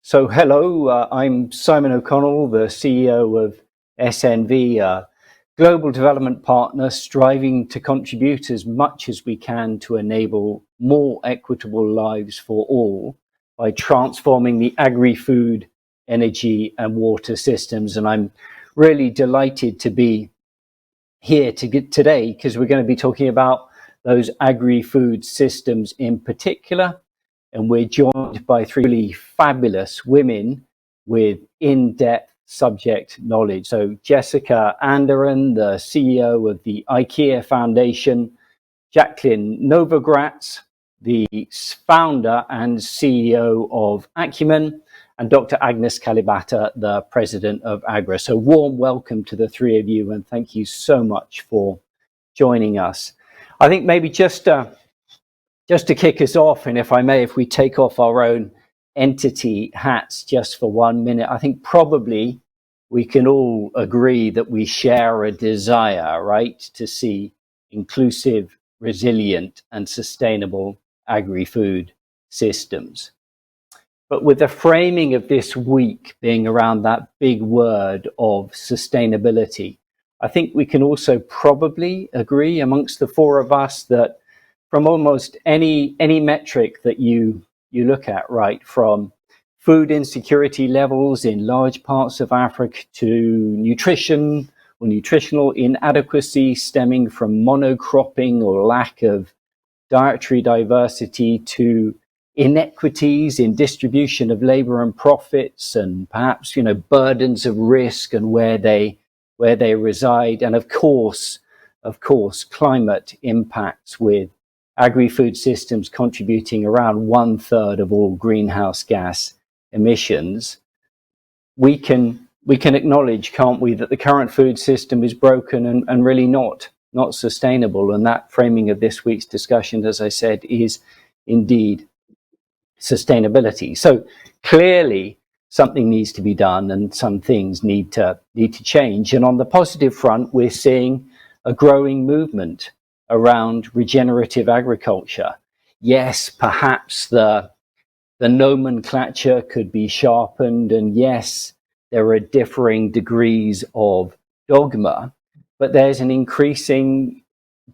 So hello, I'm Simon O'Connell, the CEO of SNV, a global development partner striving to contribute as much as we can to enable more equitable lives for all by transforming the agri-food, energy and water systems. And I'm really delighted to be here today because we're going to be talking about those agri-food systems in particular. And we're joined by three really fabulous women with in-depth subject knowledge. So Jessica Anderen, the CEO of the IKEA Foundation, Jacqueline Novogratz, the founder and CEO of Acumen, and Dr. Agnes Kalibata, the president of AGRA. So warm welcome to the three of you, and thank you so much for joining us. I think maybe just to kick us off, and if I may, if we take off our own entity hats just for 1 minute, I think probably we can all agree that we share a desire, right, to see inclusive, resilient, and sustainable agri-food systems. But with the framing of this week being around that big word of sustainability, I think we can also probably agree amongst the four of us that from almost any metric that you look at, right, from food insecurity levels in large parts of Africa to nutrition or nutritional inadequacy stemming from monocropping or lack of dietary diversity, to inequities in distribution of labor and profits, and perhaps, burdens of risk and where they reside, and of course climate impacts, with agri-food systems contributing around 1/3 of all greenhouse gas emissions. We can acknowledge, can't we, that the current food system is broken and really not sustainable. And that framing of this week's discussion, as I said, is indeed sustainability. So clearly something needs to be done and some things need to change. And on the positive front, we're seeing a growing movement around regenerative agriculture. Yes, perhaps the nomenclature could be sharpened, and yes, there are differing degrees of dogma, but there's an increasing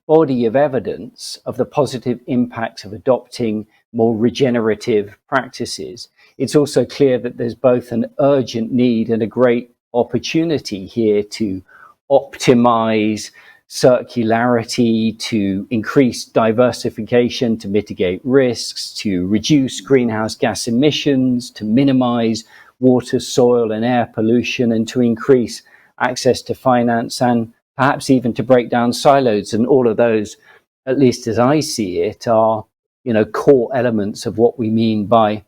body of evidence of the positive impacts of adopting more regenerative practices. It's also clear that there's both an urgent need and a great opportunity here to optimize circularity, to increase diversification, to mitigate risks, to reduce greenhouse gas emissions, to minimize water, soil and air pollution, and to increase access to finance, and perhaps even to break down silos. And all of those, at least as I see it, are core elements of what we mean by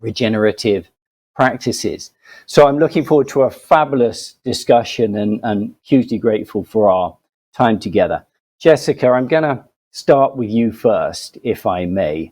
regenerative practices. So I'm looking forward to a fabulous discussion and hugely grateful for our time together. Jessica, I'm going to start with you first, if I may.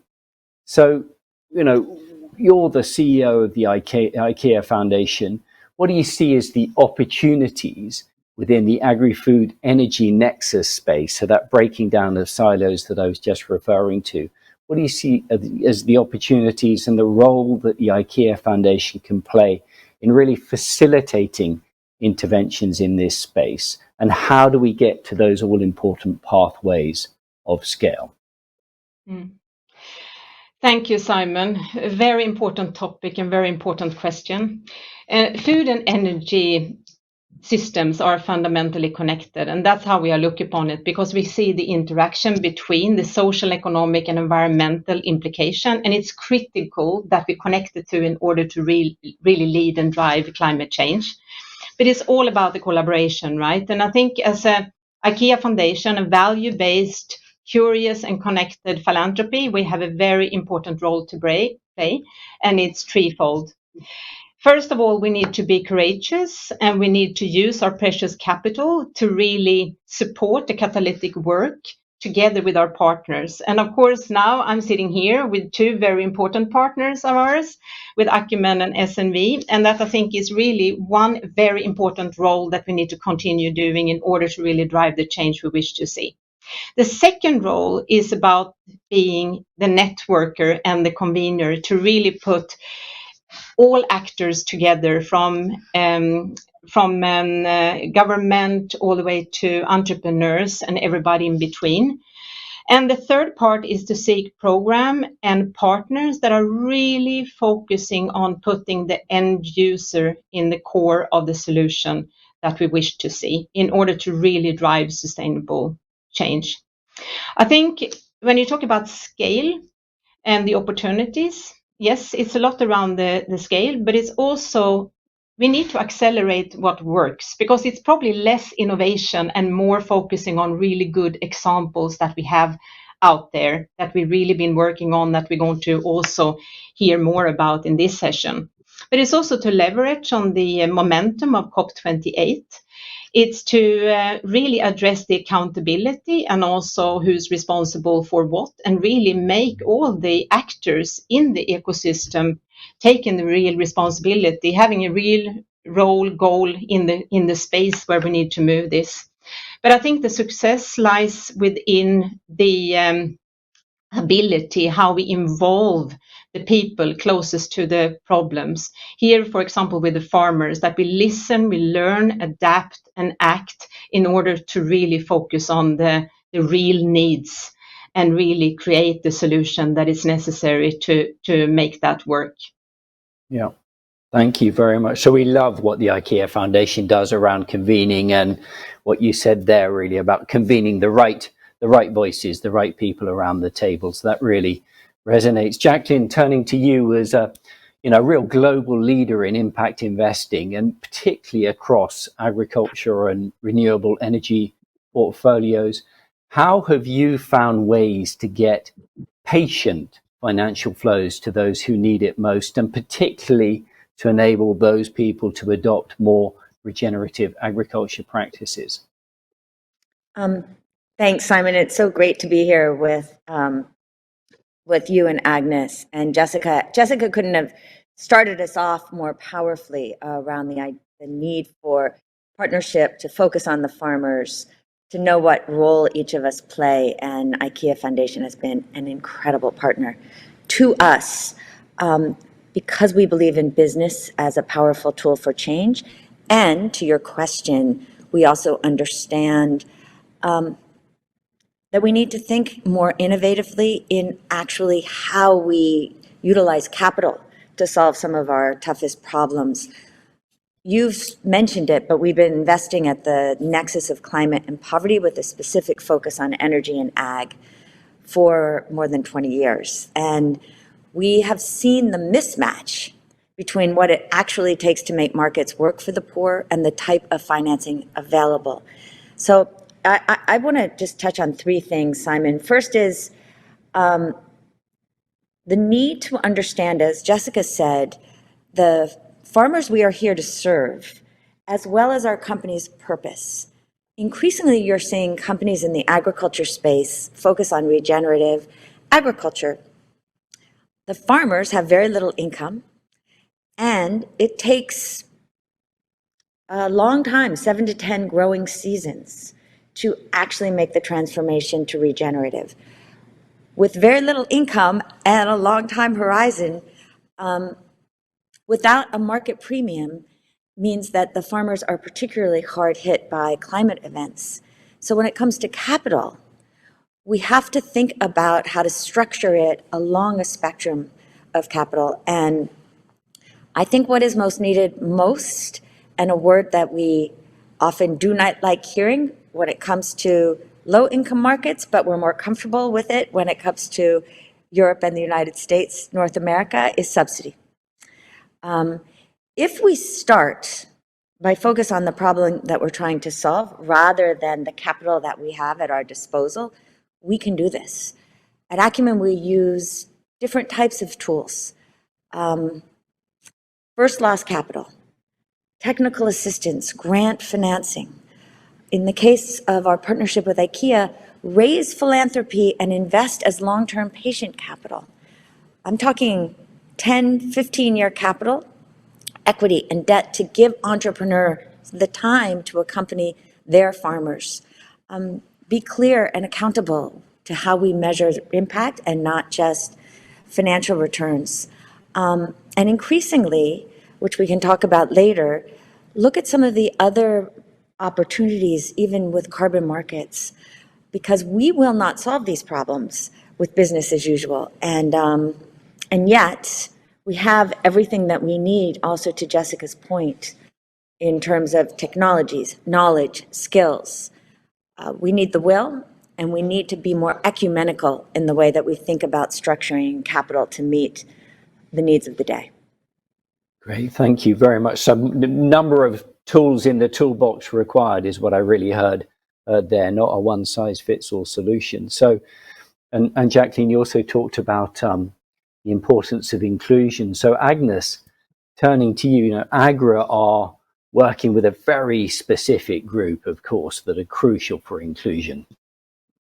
So, you're the CEO of the IKEA Foundation. What do you see as the opportunities within the agri-food energy nexus space, so that breaking down of silos that I was just referring to? What do you see as the opportunities and the role that the IKEA Foundation can play in really facilitating interventions in this space? And how do we get to those all-important pathways of scale? Thank you, Simon. A very important topic and very important question. Food and energy systems are fundamentally connected, and that's how we are looking upon it, because we see the interaction between the social, economic and environmental implication, and it's critical that we connect the two in order to really lead and drive climate change. But it's all about the collaboration, right? And I think as a IKEA Foundation, a value-based, curious and connected philanthropy, we have a very important role to play, and it's threefold. First of all, we need to be courageous, and we need to use our precious capital to really support the catalytic work together with our partners. And of course, now I'm sitting here with two very important partners of ours, with Acumen and SNV, and that I think is really one very important role that we need to continue doing in order to really drive the change we wish to see. The second role is about being the networker and the convener to really put all actors together from government all the way to entrepreneurs and everybody in between. And the third part is to seek program and partners that are really focusing on putting the end user in the core of the solution that we wish to see in order to really drive sustainable change. I think when you talk about scale and the opportunities, yes, it's a lot around the scale, but it's also we need to accelerate what works, because it's probably less innovation and more focusing on really good examples that we have out there that we've really been working on, that we're going to also hear more about in this session. But it's also to leverage on the momentum of COP28. It's to really address the accountability and also who's responsible for what, and really make all the actors in the ecosystem taking the real responsibility, having a real role, goal in the space where we need to move this. But I think the success lies within the ability, how we involve the people closest to the problems. Here, for example, with the farmers, that we listen, we learn, adapt, and act in order to really focus on the real needs and really create the solution that is necessary to make that work. Yeah. Thank you very much. So we love what the IKEA Foundation does around convening, and what you said there really about convening the right voices, the right people around the table. So that really resonates. Jacqueline, turning to you as a real global leader in impact investing, and particularly across agriculture and renewable energy portfolios, how have you found ways to get patient financial flows to those who need it most, and particularly to enable those people to adopt more regenerative agriculture practices? Thanks, Simon. It's so great to be here with you and Agnes and Jessica. Jessica couldn't have started us off more powerfully around the need for partnership, to focus on the farmers, to know what role each of us play. And IKEA Foundation has been an incredible partner to us, because we believe in business as a powerful tool for change. And to your question, we also understand that we need to think more innovatively in actually how we utilize capital to solve some of our toughest problems. You've mentioned it, but we've been investing at the nexus of climate and poverty with a specific focus on energy and ag for more than 20 years. And we have seen the mismatch between what it actually takes to make markets work for the poor and the type of financing available. So I want to just touch on three things, Simon. First is the need to understand, as Jessica said, the farmers we are here to serve, as well as our company's purpose. Increasingly, you're seeing companies in the agriculture space focus on regenerative agriculture. The farmers have very little income, and it takes a long time, 7 to 10 growing seasons, to actually make the transformation to regenerative. With very little income and a long time horizon, without a market premium, means that the farmers are particularly hard hit by climate events. So when it comes to capital, we have to think about how to structure it along a spectrum of capital. And I think what is most needed most, and a word that we often do not like hearing when it comes to low-income markets, but we're more comfortable with it when it comes to Europe and the United States, North America, is subsidy. If we start by focus on the problem that we're trying to solve rather than the capital that we have at our disposal, we can do this. At Acumen, we use different types of tools. First loss capital, technical assistance, grant financing. In the case of our partnership with IKEA, raise philanthropy and invest as long-term patient capital. I'm talking 10, 15-year capital, equity, and debt to give entrepreneurs the time to accompany their farmers. Be clear and accountable to how we measure impact and not just financial returns. And increasingly, which we can talk about later, look at some of the other opportunities, even with carbon markets, because we will not solve these problems with business as usual. And yet, we have everything that we need, also to Jessica's point, in terms of technologies, knowledge, skills. We need the will, and we need to be more ecumenical in the way that we think about structuring capital to meet the needs of the day. Great, thank you very much. So the number of tools in the toolbox required is what I really heard there, not a one-size-fits-all solution. So, and Jacqueline, you also talked about the importance of inclusion. So Agnes, turning to you, AGRA are working with a very specific group, of course, that are crucial for inclusion,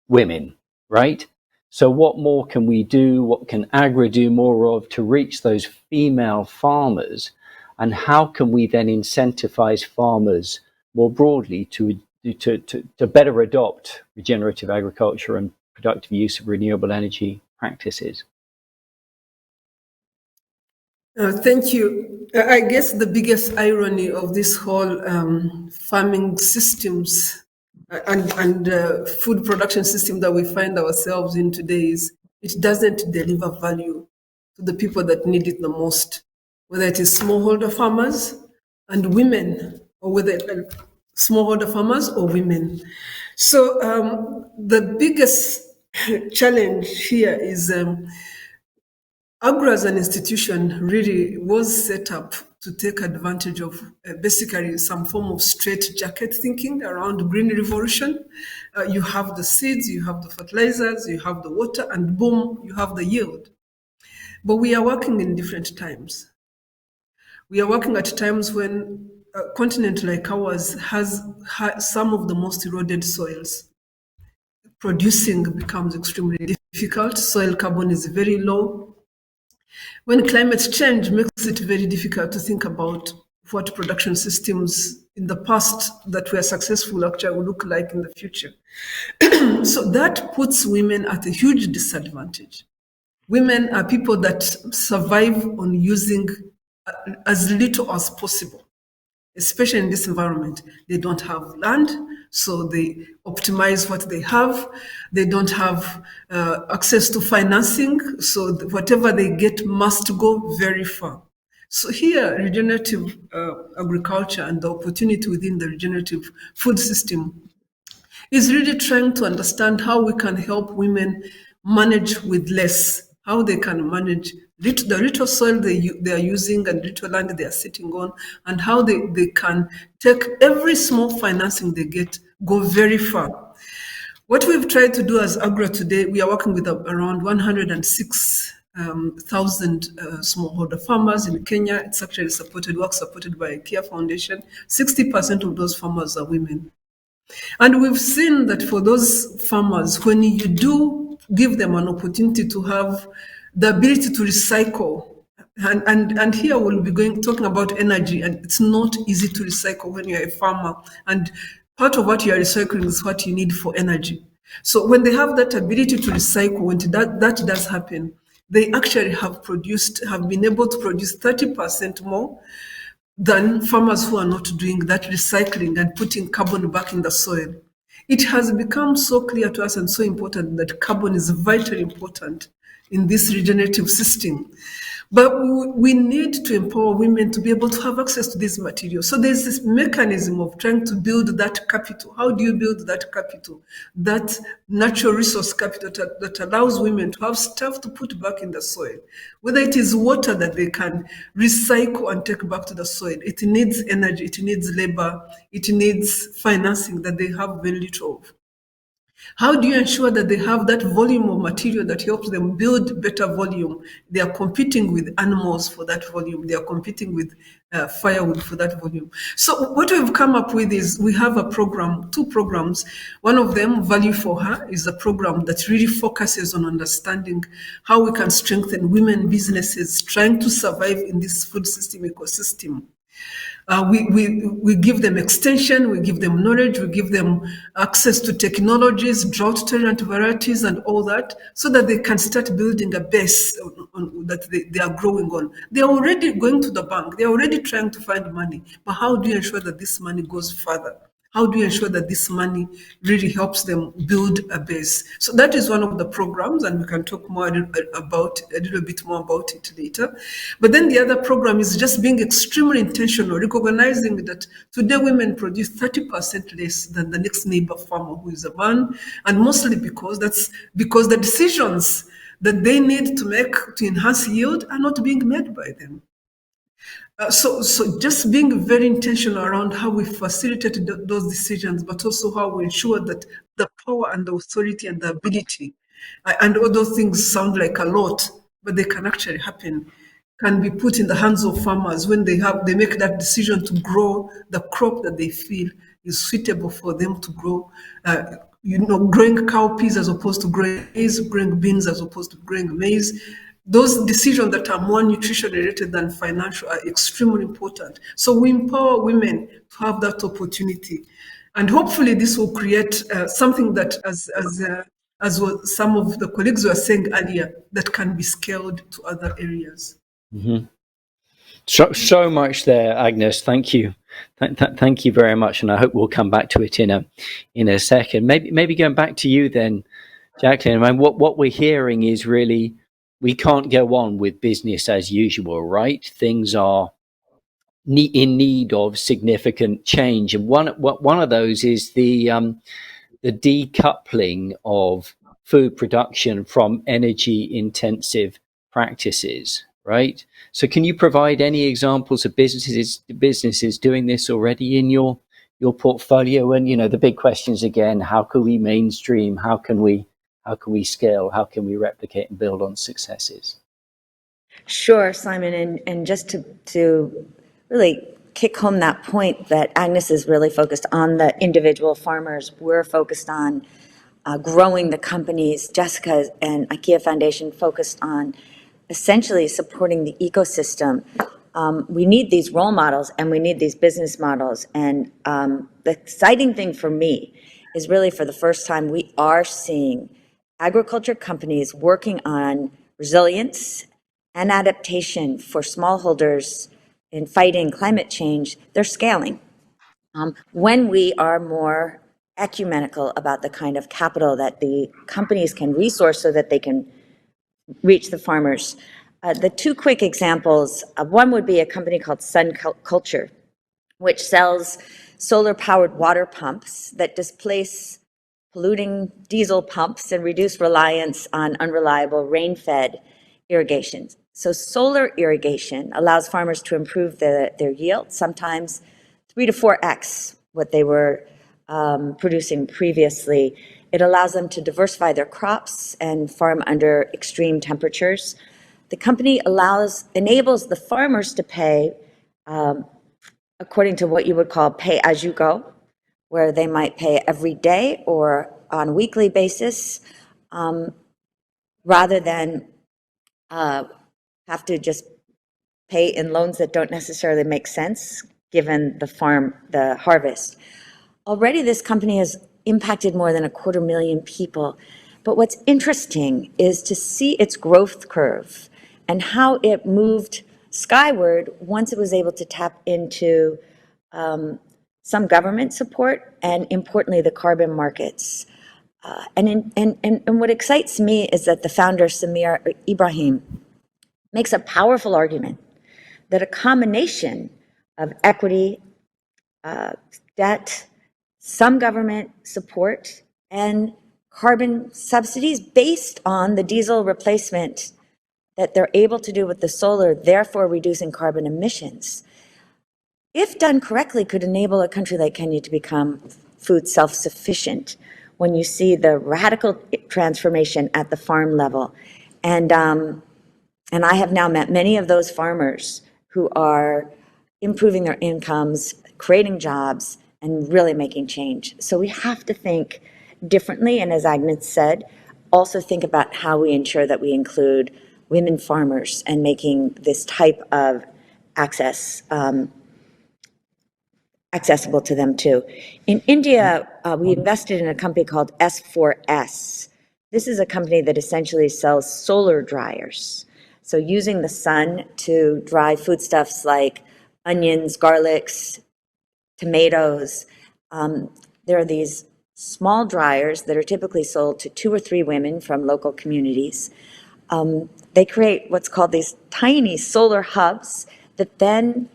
women, right? So what more can we do? What can AGRA do more of to reach those female farmers? And how can we then incentivize farmers more broadly to better adopt regenerative agriculture and productive use of renewable energy practices? Thank you. I guess the biggest irony of this whole farming systems and food production system that we find ourselves in today is it doesn't deliver value to the people that need it the most, whether it is smallholder farmers and women, or whether smallholder farmers or women. So the biggest challenge here is AGRA as an institution really was set up to take advantage of basically some form of straitjacket thinking around green revolution. You have the seeds, you have the fertilizers, you have the water, and boom, you have the yield. But we are working in different times. We are working at times when a continent like ours has some of the most eroded soils. Producing becomes extremely difficult. Soil carbon is very low. When climate change makes it very difficult to think about what production systems in the past that were successful actually will look like in the future. So that puts women at a huge disadvantage. Women are people that survive on using as little as possible, especially in this environment. They don't have land, so they optimize what they have. They don't have access to financing, so whatever they get must go very far. So here, regenerative agriculture and the opportunity within the regenerative food system is really trying to understand how we can help women manage with less, how they can manage the little soil they are using and little land they are sitting on, and how they can take every small financing they get, go very far. What we've tried to do as AGRA today, we are working with around 106,000 smallholder farmers in Kenya. It's actually supported by IKEA Foundation. 60% of those farmers are women. And we've seen that for those farmers, when you do give them an opportunity to have the ability to recycle, and here we'll be talking about energy, and it's not easy to recycle when you're a farmer, and part of what you are recycling is what you need for energy. So when they have that ability to recycle, when that does happen, they actually have been able to produce 30% more than farmers who are not doing that recycling and putting carbon back in the soil. It has become so clear to us and so important that carbon is vitally important in this regenerative system. But we need to empower women to be able to have access to these materials. So there's this mechanism of trying to build that capital. How do you build that capital? That natural resource capital that allows women to have stuff to put back in the soil. Whether it is water that they can recycle and take back to the soil, it needs energy, it needs labor, it needs financing that they have very little of. How do you ensure that they have that volume of material that helps them build better volume? They are competing with animals for that volume. They are competing with firewood for that volume. So what we've come up with is we have two programs. One of them, Value for Her, is a program that really focuses on understanding how we can strengthen women businesses trying to survive in this food system ecosystem. We give them extension, we give them knowledge, we give them access to technologies, drought-tolerant varieties and all that, so that they can start building a base that they are growing on. They are already going to the bank. They are already trying to find money. But how do you ensure that this money goes further? How do you ensure that this money really helps them build a base? So that is one of the programs, and we can talk more about a little bit more about it later. But then the other program is just being extremely intentional, recognizing that today women produce 30% less than the next neighbor farmer who is a man, and mostly because the decisions that they need to make to enhance yield are not being made by them. So just being very intentional around how we facilitate those decisions, but also how we ensure that the power and the authority and the ability, and all those things sound like a lot, but they can actually happen, can be put in the hands of farmers when they make that decision to grow the crop that they feel is suitable for them to grow. Growing cowpeas as opposed to growing maize, growing beans as opposed to growing maize. Those decisions that are more nutrition related than financial are extremely important. So we empower women to have that opportunity. And hopefully this will create something that, as what some of the colleagues were saying earlier, that can be scaled to other areas. Mm-hmm. So much there, Agnes. Thank you. Thank you very much. And I hope we'll come back to it in a second. Maybe going back to you then, Jacqueline. I mean, what we're hearing is really, we can't go on with business as usual, right? Things are in need of significant change, and one of those is the decoupling of food production from energy-intensive practices, right? So, can you provide any examples of businesses doing this already in your portfolio? And the big questions again: how can we mainstream? How can we scale? How can we replicate and build on successes? Sure, Simon, and just to really kick home that point that Agnes is really focused on the individual farmers. We're focused on growing the companies. Jessica and IKEA Foundation focused on essentially supporting the ecosystem. We need these role models and we need these business models. And the exciting thing for me is really for the first time we are seeing agriculture companies working on resilience and adaptation for smallholders in fighting climate change. They're scaling. When we are more ecumenical about the kind of capital that the companies can resource so that they can reach the farmers. The two quick examples, one would be a company called Sun Culture, which sells solar-powered water pumps that displace polluting diesel pumps and reduce reliance on unreliable rain-fed irrigation. So solar irrigation allows farmers to improve their yield, sometimes 3 to 4x what they were producing previously. It allows them to diversify their crops and farm under extreme temperatures. The company enables the farmers to pay according to what you would call pay as you go, where they might pay every day or on a weekly basis, rather than have to just pay in loans that don't necessarily make sense given the harvest. Already this company has impacted more than 250,000 people. But what's interesting is to see its growth curve and how it moved skyward once it was able to tap into some government support and, importantly, the carbon markets. And what excites me is that the founder, Samir Ibrahim, makes a powerful argument that a combination of equity, debt, some government support, and carbon subsidies based on the diesel replacement that they're able to do with the solar, therefore reducing carbon emissions, if done correctly, could enable a country like Kenya to become food self-sufficient when you see the radical transformation at the farm level. And I have now met many of those farmers who are improving their incomes, creating jobs, and really making change. So we have to think differently, and as Agnes said, also think about how we ensure that we include women farmers and making this type of access accessible to them too. In India, we invested in a company called S4S. This is a company that essentially sells solar dryers. So using the sun to dry foodstuffs like onions, garlics, tomatoes. There are these small dryers that are typically sold to 2 or 3 women from local communities. They create what's called these tiny solar hubs that then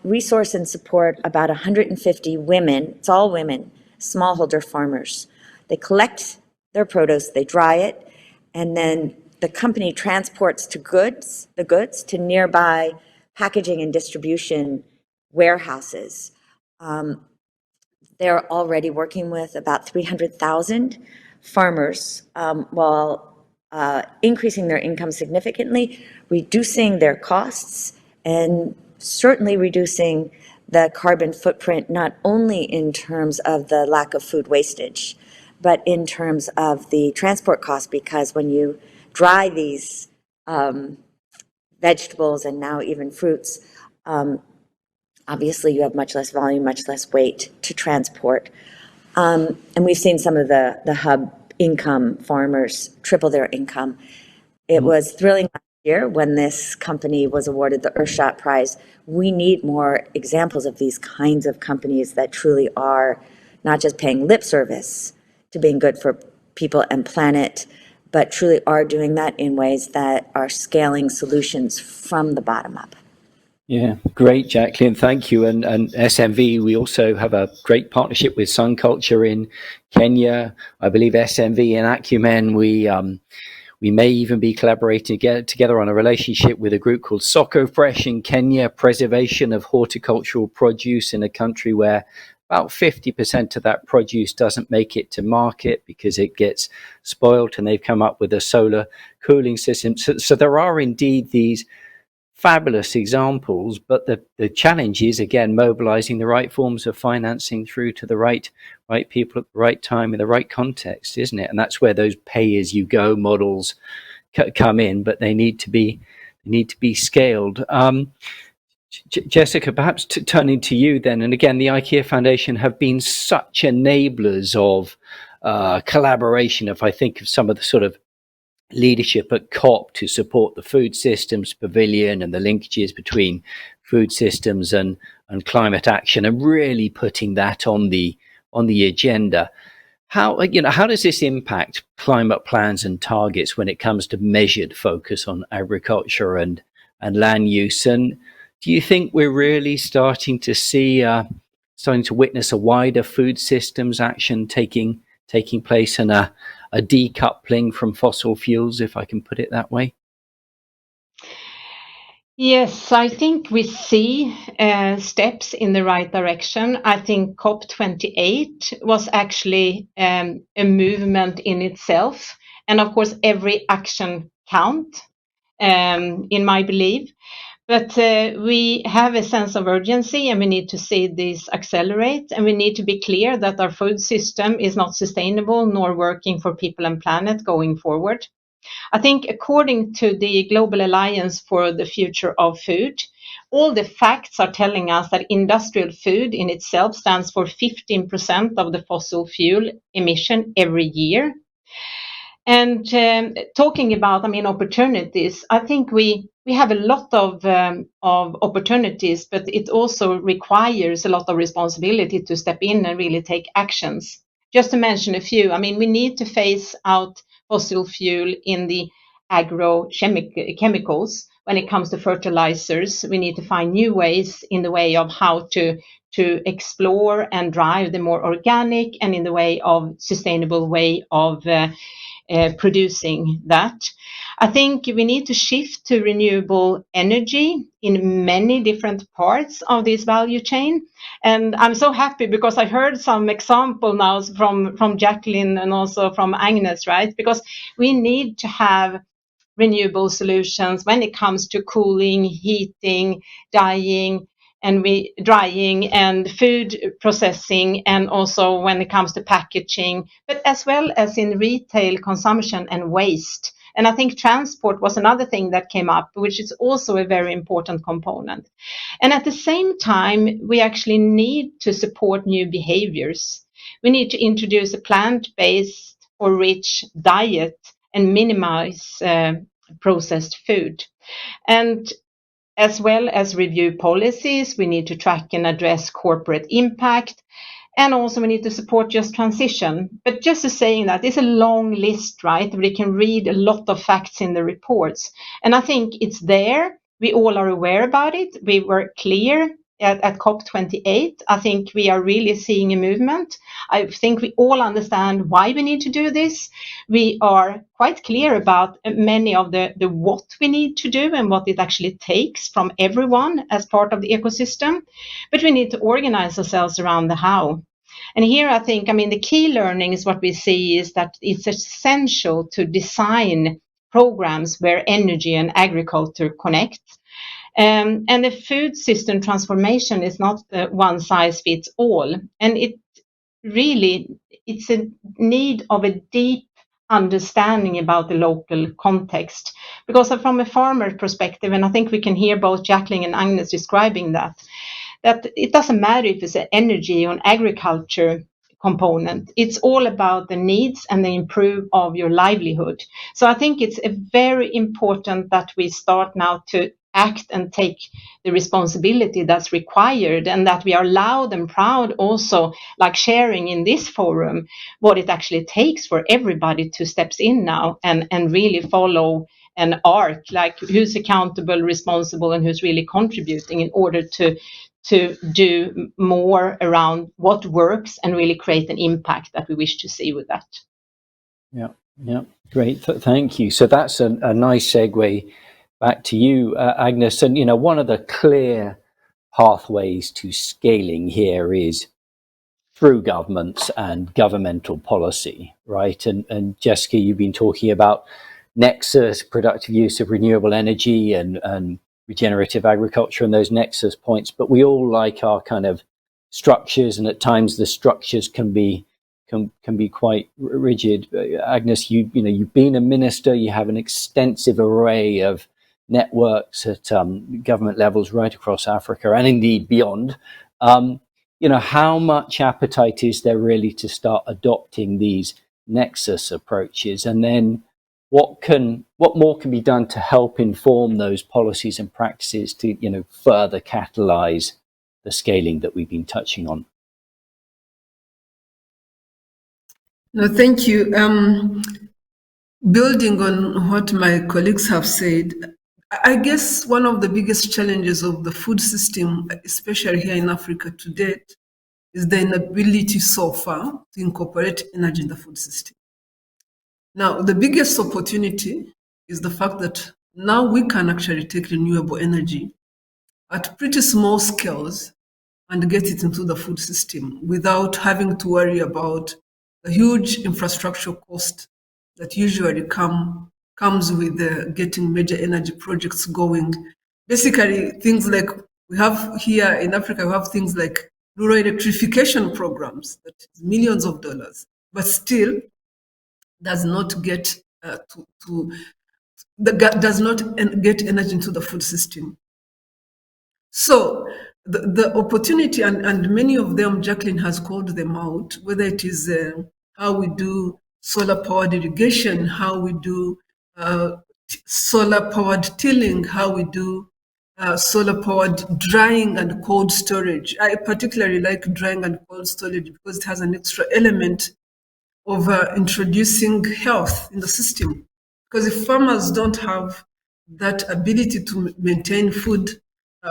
resource and support about 150 women, it's all women, smallholder farmers. They collect their produce, they dry it, and then the company transports the goods to nearby packaging and distribution warehouses. They're already working with about 300,000 farmers while increasing their income significantly, reducing their costs, and certainly reducing the carbon footprint, not only in terms of the lack of food wastage, but in terms of the transport costs, because when you dry these vegetables and now even fruits, obviously you have much less volume, much less weight to transport. And we've seen some of the hub income farmers triple their income. It was thrilling last year when this company was awarded the Earthshot Prize. We need more examples of these kinds of companies that truly are not just paying lip service to being good for people and planet, but truly are doing that in ways that are scaling solutions from the bottom up. Yeah, great, Jacqueline. Thank you. And SNV, we also have a great partnership with Sun Culture in Kenya. I believe SNV and Acumen, we may even be collaborating together on a relationship with a group called Soko Fresh in Kenya, preservation of horticultural produce in a country where about 50% of that produce doesn't make it to market because it gets spoiled, and they've come up with a solar cooling system. So there are indeed these fabulous examples, but the challenge is, again, mobilizing the right forms of financing through to the right people at the right time in the right context, isn't it? And that's where those pay-as-you-go models come in, but they need to be scaled. Jessica, perhaps turning to you then, and again, the IKEA Foundation have been such enablers of collaboration. If I think of some of the sort of leadership at COP to support the food systems pavilion and the linkages between food systems and climate action, and really putting that on the agenda. How does this impact climate plans and targets when it comes to measured focus on agriculture and land use? And do you think we're really starting to witness a wider food systems action taking place, and a decoupling from fossil fuels, if I can put it that way? Yes, I think we see steps in the right direction. I think COP28 was actually a movement in itself. And of course, every action counts, in my belief. But we have a sense of urgency, and we need to see this accelerate. And we need to be clear that our food system is not sustainable nor working for people and planet going forward. I think according to the Global Alliance for the Future of Food, all the facts are telling us that industrial food in itself stands for 15% of the fossil fuel emission every year. And talking about, opportunities, I think we have a lot of opportunities, but it also requires a lot of responsibility to step in and really take actions. Just to mention a few, we need to phase out fossil fuel in the agrochemicals. When it comes to fertilizers, we need to find new ways in the way of how to explore and drive the more organic and in the way of sustainable way of producing that. I think we need to shift to renewable energy in many different parts of this value chain. And I'm so happy because I heard some example now from Jacqueline and also from Agnes, right? Because we need to have renewable solutions when it comes to cooling, heating, drying and food processing, and also when it comes to packaging, but as well as in retail consumption and waste. And I think transport was another thing that came up, which is also a very important component. And at the same time, we actually need to support new behaviors. We need to introduce a plant-based or rich diet and minimize processed food. And as well as review policies, we need to track and address corporate impact. And also we need to support just transition. But just to saying that, it's a long list, right? We can read a lot of facts in the reports. And I think it's there. We all are aware about it. We were clear at COP28. I think we are really seeing a movement. I think we all understand why we need to do this. We are quite clear about many of the what we need to do and what it actually takes from everyone as part of the ecosystem. But we need to organize ourselves around the how. And here I think, the key learning is what we see is that it's essential to design programs where energy and agriculture connect. And the food system transformation is not one size fits all. And it's a need of a deep understanding about the local context. Because from a farmer perspective, and I think we can hear both Jacqueline and Agnes describing that it doesn't matter if it's an energy or an agriculture component. It's all about the needs and the improve of your livelihood. So I think it's very important that we start now to act and take the responsibility that's required, and that we are loud and proud also, like sharing in this forum, what it actually takes for everybody to step in now and really follow an arc, like who's accountable, responsible, and who's really contributing in order to do more around what works and really create an impact that we wish to see with that. Yeah, great. Thank you. So that's a nice segue back to you, Agnes. And, one of the clear pathways to scaling here is through governments and governmental policy, right? And Jessica, you've been talking about nexus, productive use of renewable energy and regenerative agriculture and those nexus points, but we all like our kind of structures, and at times the structures can be quite rigid. Agnes, you've been a minister, you have an extensive array of networks at government levels right across Africa and indeed beyond. How much appetite is there really to start adopting these nexus approaches, and then what more can be done to help inform those policies and practices to, further catalyze the scaling that we've been touching on? No, thank you. Building on what my colleagues have said, I guess one of the biggest challenges of the food system, especially here in Africa to date, is the inability so far to incorporate energy in the food system. Now, the biggest opportunity is the fact that now we can actually take renewable energy at pretty small scales and get it into the food system without having to worry about the huge infrastructure cost that usually comes with getting major energy projects going. Basically, things like we have here in Africa, we have things like rural electrification programs that is millions of dollars, but still does not get does not get energy into the food system. So the opportunity, and many of them, Jacqueline has called them out, whether it is how we do solar-powered irrigation, how we do solar-powered tilling, how we do solar-powered drying and cold storage. I particularly like drying and cold storage because it has an extra element of introducing health in the system. Because if farmers don't have that ability to maintain food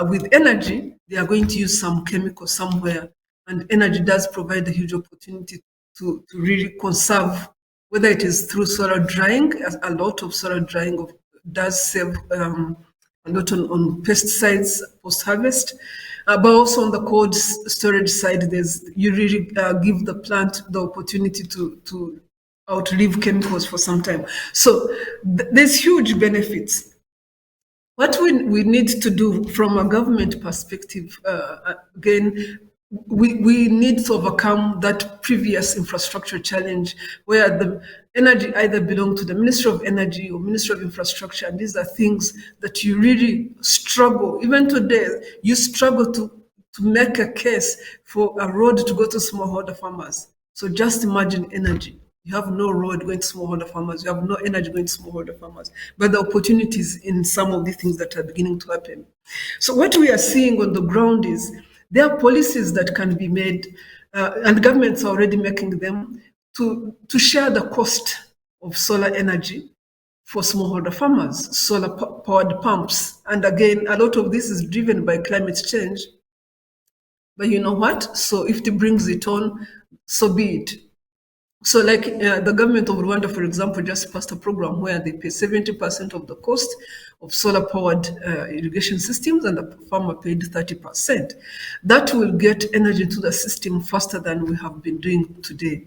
with energy, they are going to use some chemical somewhere. And energy does provide a huge opportunity to really conserve, whether it is through solar drying. A lot of solar drying does save a lot on pesticides post-harvest. But also on the cold storage side, you really give the plant the opportunity to outlive chemicals for some time. So there's huge benefits. What we need to do from a government perspective, again, we need to overcome that previous infrastructure challenge where the energy either belong to the Ministry of Energy or Ministry of Infrastructure. And these are things that you really struggle. Even today, you struggle to make a case for a road to go to smallholder farmers. So just imagine energy. You have no road going to smallholder farmers. You have no energy going to smallholder farmers. But the opportunities in some of the things that are beginning to happen. So what we are seeing on the ground is there are policies that can be made, and governments are already making them, to share the cost of solar energy for smallholder farmers, solar powered pumps. And again, a lot of this is driven by climate change. But you know what? So if it brings it on, so be it. So like the government of Rwanda, for example, just passed a program where they pay 70% of the cost of solar-powered irrigation systems, and the farmer paid 30%. That will get energy to the system faster than we have been doing today.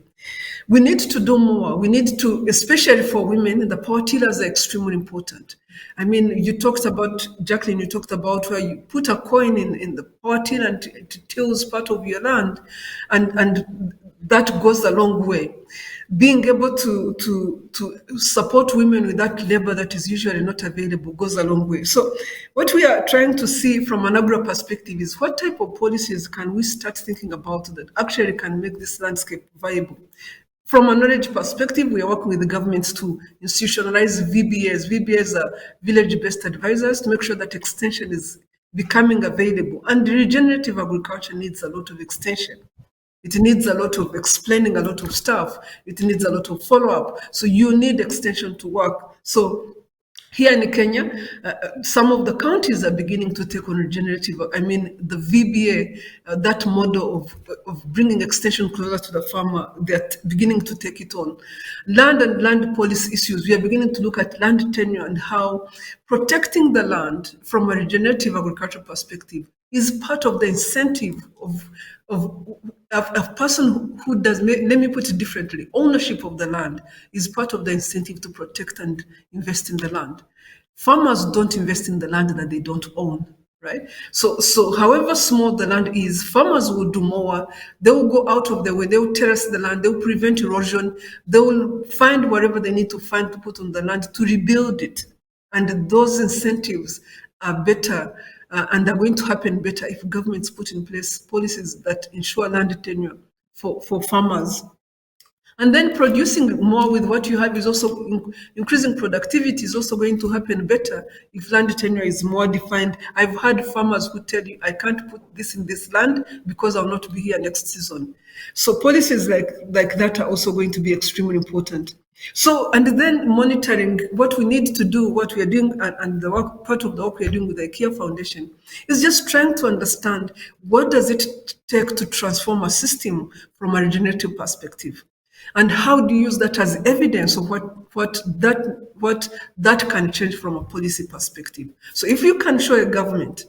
We need to do more. We need to, especially for women, the power tillers are extremely important. I mean, you talked about, Jacqueline, you talked about where you put a coin in the power tiller and it tills part of your land, and that goes a long way. Being able to support women with that labor that is usually not available goes a long way. So what we are trying to see from an AGRA perspective is what type of policies can we start thinking about that actually can make this landscape viable. From a knowledge perspective, we are working with the governments to institutionalize VBAs. VBAs are village-based advisors to make sure that extension is becoming available. And regenerative agriculture needs a lot of extension. It needs a lot of explaining a lot of stuff. It needs a lot of follow-up. So you need extension to work. So here in Kenya, some of the counties are beginning to take on regenerative, the VBA, that model of bringing extension closer to the farmer, they're beginning to take it on. Land and land policy issues, we are beginning to look at land tenure and how protecting the land from a regenerative agriculture perspective is part of the incentive of a person who does, let me put it differently, ownership of the land is part of the incentive to protect and invest in the land. Farmers don't invest in the land that they don't own, right? So however small the land is, farmers will do more. They will go out of their way. They will terrace the land. They will prevent erosion. They will find whatever they need to find to put on the land to rebuild it. And those incentives are better and are going to happen better if governments put in place policies that ensure land tenure for farmers. And then producing more with what you have is also increasing productivity is also going to happen better if land tenure is more defined. I've had farmers who tell you, I can't put this in this land because I'll not be here next season. So policies like that are also going to be extremely important. So, and then monitoring what we need to do, what we are doing, and the work, part of the work we are doing with the IKEA Foundation is just trying to understand what does it take to transform a system from a regenerative perspective. And how do you use that as evidence of what that can change from a policy perspective? So if you can show a government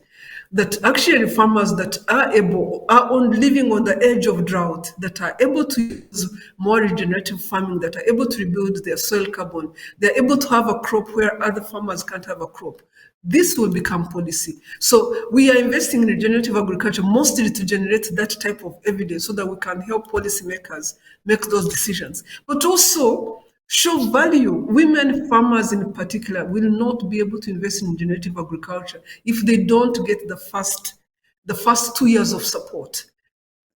that actually farmers that are living on the edge of drought, that are able to use more regenerative farming, that are able to rebuild their soil carbon, they're able to have a crop where other farmers can't have a crop. This will become policy. So we are investing in regenerative agriculture mostly to generate that type of evidence so that we can help policymakers make those decisions. But also show value. Women farmers in particular will not be able to invest in regenerative agriculture if they don't get the first 2 years of support,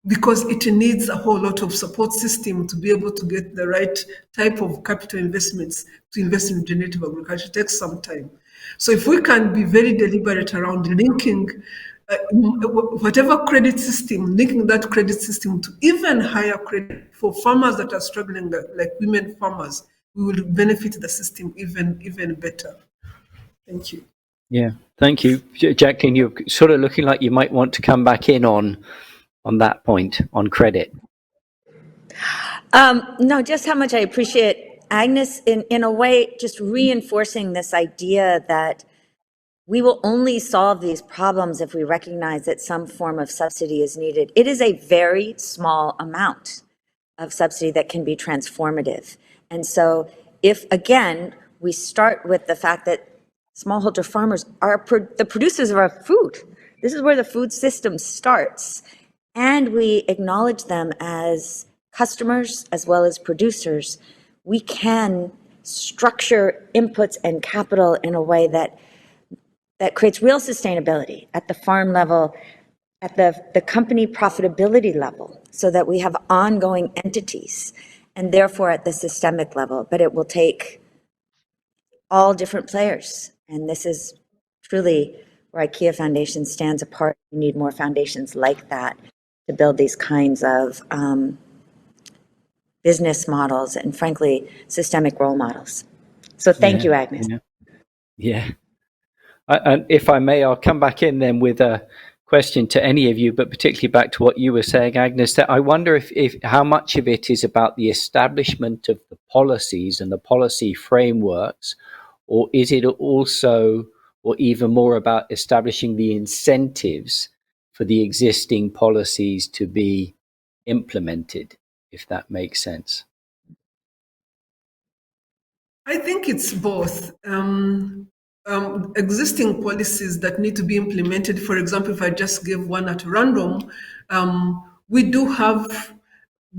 because it needs a whole lot of support system to be able to get the right type of capital investments to invest in regenerative agriculture. It takes some time. So if we can be very deliberate around linking whatever credit system, linking that credit system to even higher credit for farmers that are struggling, like women farmers, we will benefit the system even better. Thank you. Yeah, thank you. Jacqueline, you're sort of looking like you might want to come back in on that point, on credit. No, just how much I appreciate Agnes in a way, just reinforcing this idea that we will only solve these problems if we recognize that some form of subsidy is needed. It is a very small amount of subsidy that can be transformative. And so if, again, we start with the fact that smallholder farmers are the producers of our food, this is where the food system starts, and we acknowledge them as customers as well as producers, we can structure inputs and capital in a way that creates real sustainability at the farm level, at the company profitability level, so that we have ongoing entities. and therefore at the systemic level, but it will take all different players. And this is truly where IKEA Foundation stands apart. We need more foundations like that to build these kinds of business models and, frankly, systemic role models. So thank you, Agnes. Yeah. And if I may, I'll come back in then with a question to any of you, but particularly back to what you were saying, Agnes, that I wonder if how much of it is about the establishment of the policies and the policy frameworks, or is it also, or even more, about establishing the incentives for the existing policies to be implemented, if that makes sense? I think it's both. Existing policies that need to be implemented. For example, if I just give one at random, we do have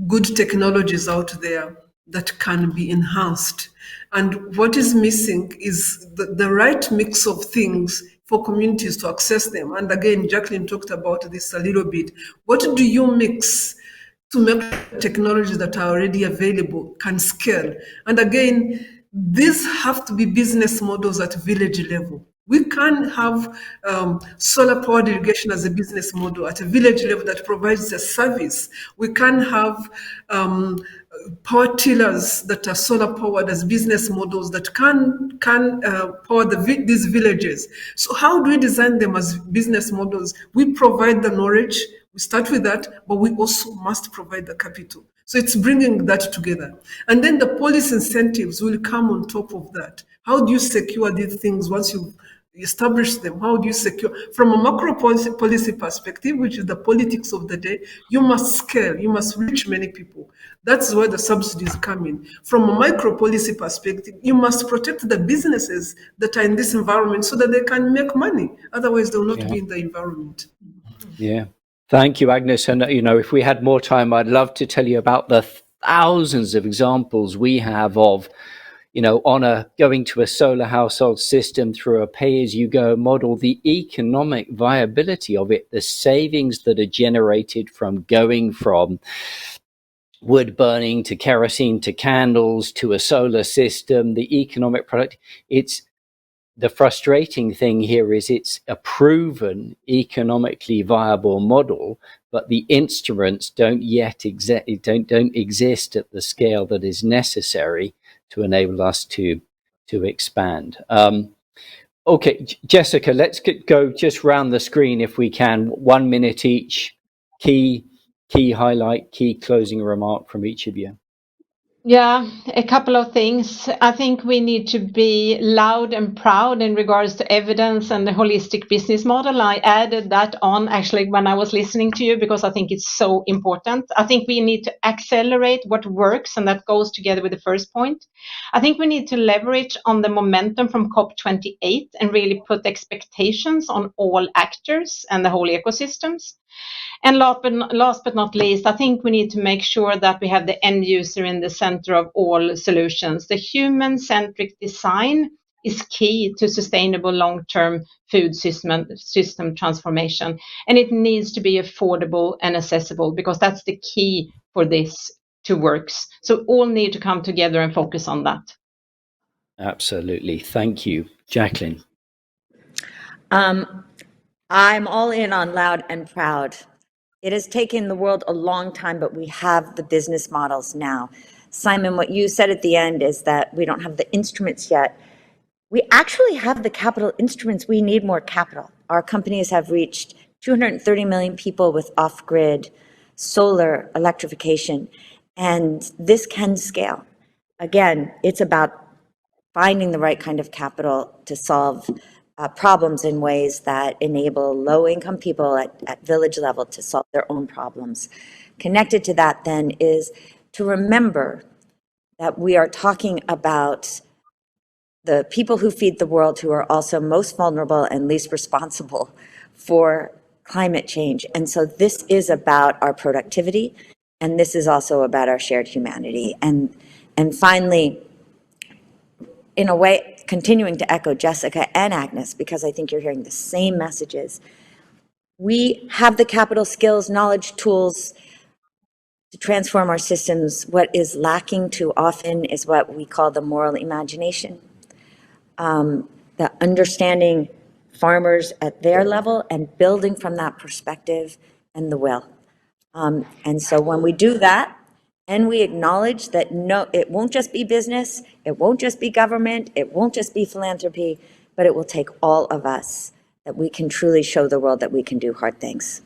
good technologies out there that can be enhanced. And what is missing is the right mix of things for communities to access them. And again, Jacqueline talked about this a little bit. What do you mix to make technologies that are already available can scale? And again, these have to be business models at village level. We can have solar powered irrigation as a business model at a village level that provides a service. We can have power tillers that are solar powered as business models that can power these villages. So how do we design them as business models? We provide the knowledge. We start with that, but we also must provide the capital. So it's bringing that together. And then the policy incentives will come on top of that. How do you secure these things once you establish them? How do you secure? From a macro policy perspective, which is the politics of the day, you must scale, you must reach many people. That's where the subsidies come in. From a micro policy perspective, you must protect the businesses that are in this environment so that they can make money. Otherwise, they will not be in the environment. Yeah. Thank you, Agnes. And, if we had more time, I'd love to tell you about the thousands of examples we have of, going to a solar household system through a pay-as-you-go model, the economic viability of it, the savings that are generated from going from wood burning to kerosene to candles to a solar system, the economic product. The frustrating thing here is it's a proven economically viable model, but the instruments don't yet exist at the scale that is necessary to enable us to expand. Okay, Jessica, let's go just round the screen if we can. 1 minute each. Key highlight, key closing remark from each of you. Yeah, a couple of things. I think we need to be loud and proud in regards to evidence and the holistic business model. I added that on actually when I was listening to you because I think it's so important. I think we need to accelerate what works, and that goes together with the first point. I think we need to leverage on the momentum from COP28 and really put expectations on all actors and the whole ecosystems. And last but not least, I think we need to make sure that we have the end user in the center of all solutions. The human-centric design is key to sustainable long-term food system transformation. And it needs to be affordable and accessible because that's the key for this to work. So all need to come together and focus on that. Absolutely. Thank you. Jacqueline. I'm all in on loud and proud. It has taken the world a long time, but we have the business models now. Simon, what you said at the end is that we don't have the instruments yet. We actually have the capital instruments. We need more capital. Our companies have reached 230 million people with off-grid solar electrification, and this can scale. Again, it's about finding the right kind of capital to solve problems in ways that enable low-income people at village level to solve their own problems. Connected to that, then, is to remember that we are talking about the people who feed the world who are also most vulnerable and least responsible for climate change. And so this is about our productivity, and this is also about our shared humanity. And finally, in a way, continuing to echo Jessica and Agnes, because I think you're hearing the same messages, we have the capital, skills, knowledge, tools to transform our systems, what is lacking too often is what we call the moral imagination. The understanding farmers at their level and building from that perspective and the will. And so when we do that, and we acknowledge that no, it won't just be business, it won't just be government, it won't just be philanthropy, but it will take all of us, that we can truly show the world that we can do hard things.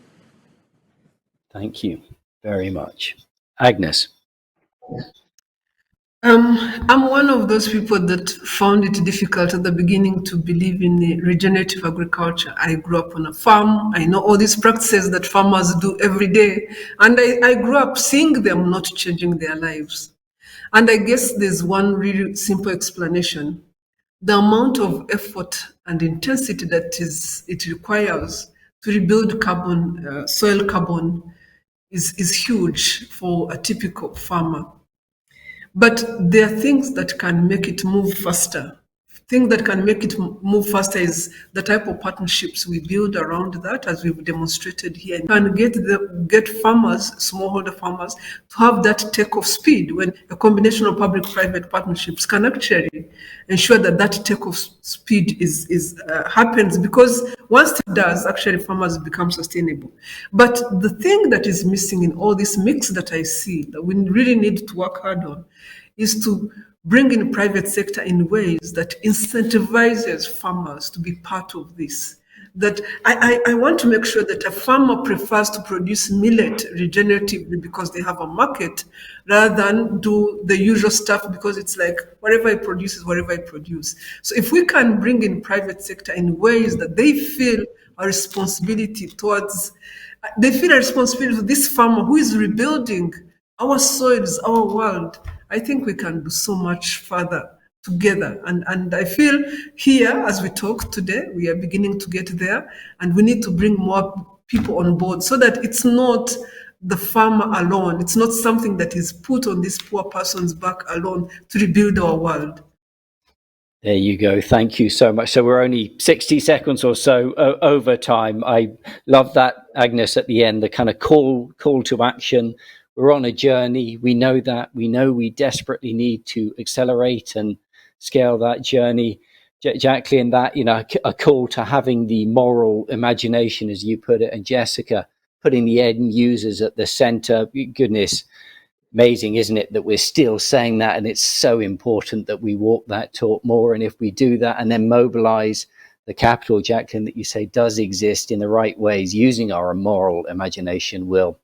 Thank you very much. Agnes. I'm one of those people that found it difficult at the beginning to believe in the regenerative agriculture. I grew up on a farm. I know all these practices that farmers do every day. And I grew up seeing them not changing their lives. And I guess there's one really simple explanation. The amount of effort and intensity that it requires to rebuild carbon, soil carbon, is huge for a typical farmer. But there are things that can make it move faster. Thing that can make it move faster is the type of partnerships we build around that, as we've demonstrated here, and get farmers, smallholder farmers, to have that take-off speed, when a combination of public-private partnerships can actually ensure that that take-off speed happens, because once it does, actually farmers become sustainable. But the thing that is missing in all this mix that I see, that we really need to work hard on, is to bring in private sector in ways that incentivizes farmers to be part of this. That I want to make sure that a farmer prefers to produce millet regeneratively because they have a market, rather than do the usual stuff because it's like whatever I produce is whatever I produce. So if we can bring in private sector in ways that they feel a responsibility towards, they feel a responsibility to this farmer who is rebuilding our soils, our world, I think we can do so much further together. And I feel here, as we talk today, we are beginning to get there, and we need to bring more people on board so that it's not the farmer alone. It's not something that is put on this poor person's back alone to rebuild our world. There you go. Thank you so much. So we're only 60 seconds or so over time. I love that, Agnes, at the end, the kind of call to action. We're on a journey. We know that. We know we desperately need to accelerate and scale that journey. Jacqueline, that, a call to having the moral imagination, as you put it, and Jessica, putting the end users at the center. Goodness, amazing, isn't it, that we're still saying that, and it's so important that we walk that talk more. And if we do that and then mobilize the capital, Jacqueline, that you say does exist in the right ways, using our moral imagination, we'll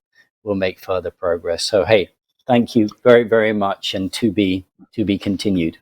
make further progress. So, hey, thank you very, very much, and to be continued.